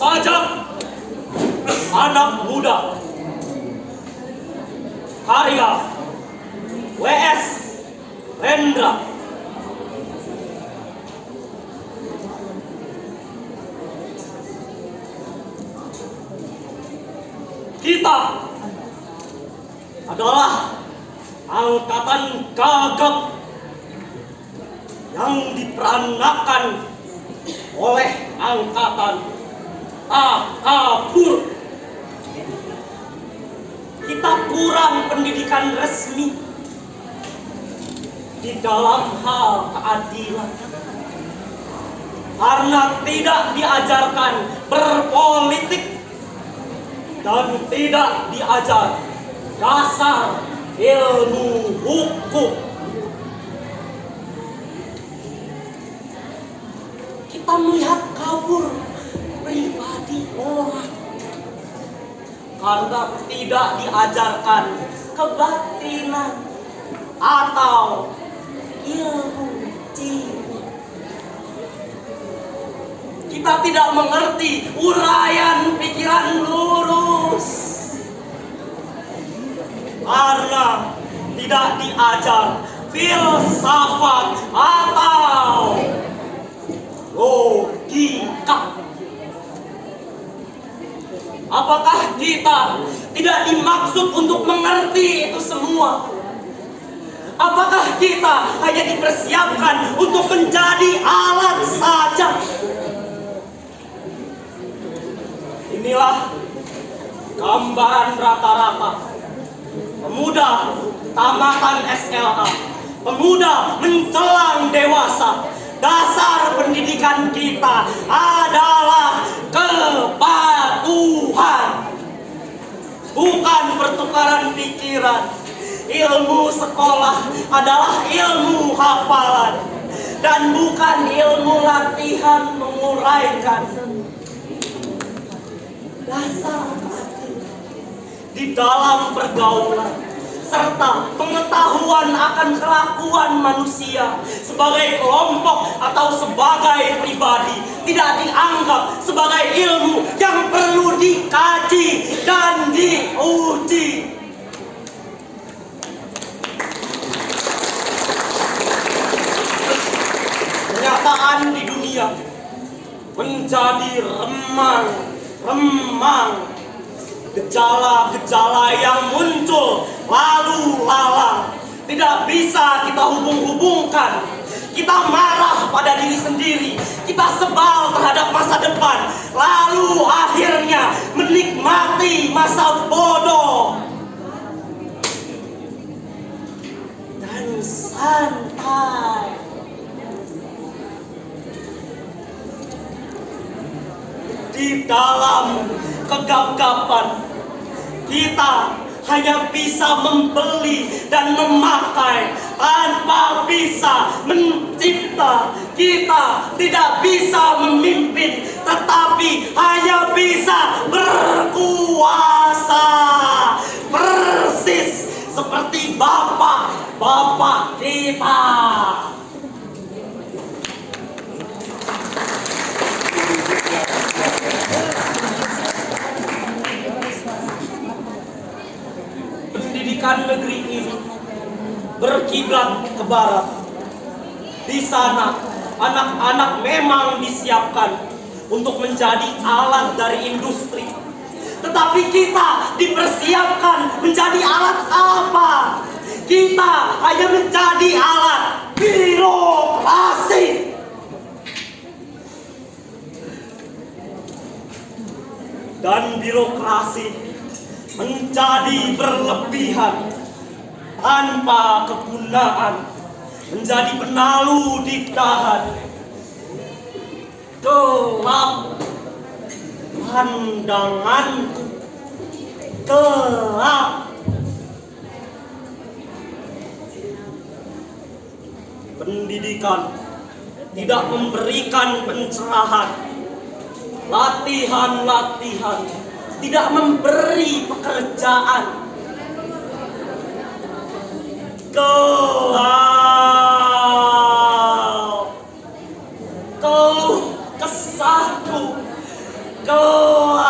saja anak muda. Karya W.S. Rendra. Kita adalah angkatan gagap yang diperanakan oleh angkatan takabur. Kita kurang pendidikan resmi di dalam hal keadilan karena tidak diajarkan berpolitik dan tidak diajar dasar ilmu hukum. Kita melihat kabur pribadi orang karena tidak diajarkan kebatinan atau ilmu jiwa. Kita tidak mengerti uraian pikiran lurus karena tidak diajar filsafat atau logika. Apakah kita tidak dimaksud untuk mengerti itu semua? Apakah kita hanya dipersiapkan untuk menjadi alat saja? Inilah gambaran rata-rata pemuda tamatan SLA, pemuda menjelang dewasa. Dasar pendidikan kita adalah kepatuhan, bukan pertukaran pikiran. Ilmu sekolah adalah ilmu hafalan dan bukan ilmu latihan menguraikan. Dasar di dalam pergaulan serta pengetahuan akan kelakuan manusia sebagai kelompok atau sebagai pribadi tidak dianggap sebagai ilmu yang perlu dikaji dan diuji. Kenyataan di dunia menjadi remang-remang. Gejala-gejala yang muncul lalu lalang tidak bisa kita hubung-hubungkan. Kita marah pada diri sendiri, kita sebal terhadap masa depan, lalu akhirnya menikmati masa bodoh dan santai. Di dalam kegagapan kita hanya bisa membeli dan memakai tanpa bisa mencipta. Kita tidak bisa memimpin tetapi hanya bisa berkuasa, persis seperti bapak-bapak kita. Pendidikan negeri ini berkiblat ke barat. Di sana anak-anak memang disiapkan untuk menjadi alat dari industri. Tetapi kita dipersiapkan menjadi alat apa? Kita hanya menjadi alat birokrasi. Dan birokrasi menjadi berlebihan tanpa kegunaan, menjadi penalu diktahan. Gelap pandanganku, gelap. Pendidikan tidak memberikan pencerahan, latihan-latihan tidak memberi pekerjaan. Gelap, keluh kesahku kelam.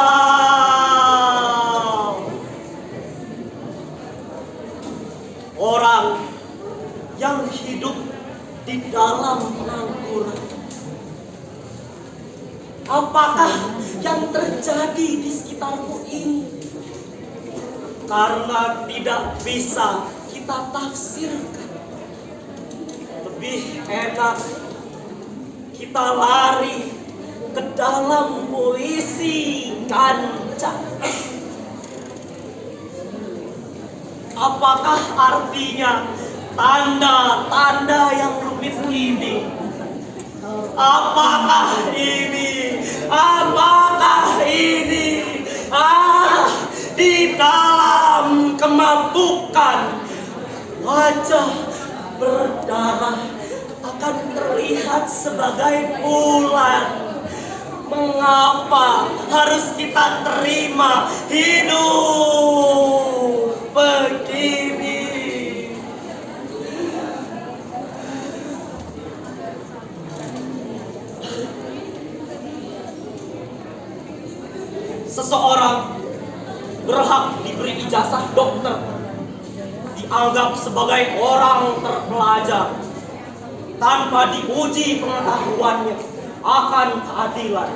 Orang yang hidup di dalam pengangguran. Apakah yang terjadi di sekitarmu ini? Karena tidak bisa kita tafsirkan. Lebih enak kita lari ke dalam puisi kancah. Apakah artinya tanda-tanda yang rumit ini? Apakah ini? Apakah ini? Di dalam kemampukan wajah berdarah akan terlihat sebagai bulan. Mengapa harus kita terima hidup begini? Seseorang berhak diberi ijazah dokter, dianggap sebagai orang terpelajar, tanpa diuji pengetahuannya akan keadilan.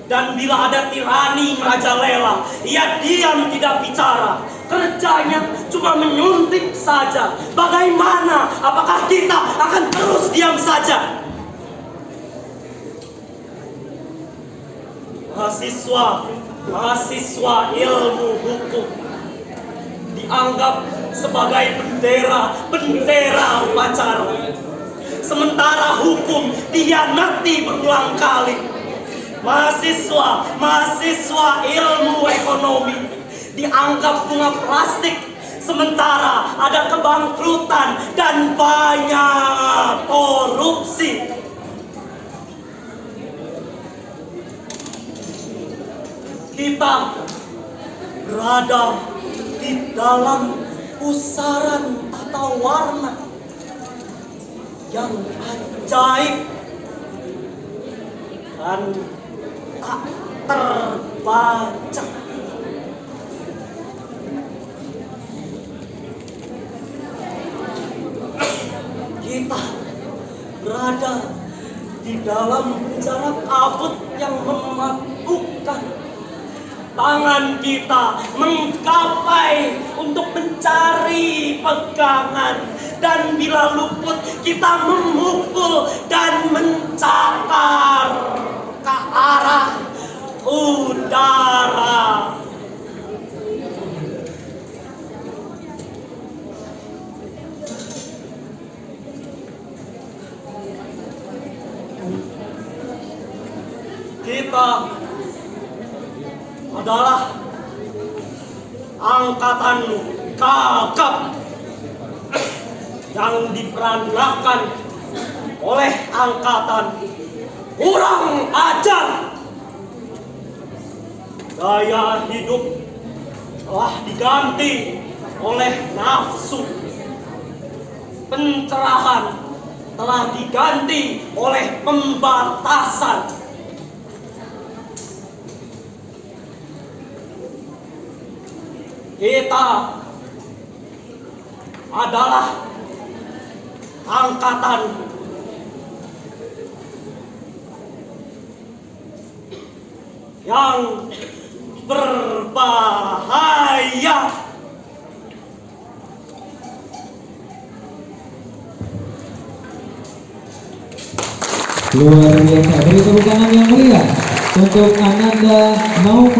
Dan bila ada tirani merajalela, ia diam tidak bicara. Kerjanya cuma menyuntik saja. Bagaimana? Apakah kita akan terus diam saja? Mahasiswa ilmu hukum dianggap sebagai bendera upacara. Sementara hukum dihianati berulang kali. Mahasiswa ilmu ekonomi dianggap bunga plastik. Sementara ada kebangkrutan dan banyak korupsi. Kita berada di dalam pusaran tata warna yang ajaib dan tak terbaca. Kita berada di dalam penjara kabut yang memabukkan. Tangan kita menggapai untuk mencari pegangan, dan bila luput kita memukul dan mencakar ke arah udara. Kita adalah angkatan kakap yang diperankan oleh angkatan kurang ajar. Gaya hidup telah diganti oleh nafsu. Pencerahan telah diganti oleh pembatasan. Kita adalah angkatan yang berbahaya. Luar biasa, beri tepuk tangan yang meriah untuk Ananda Nova.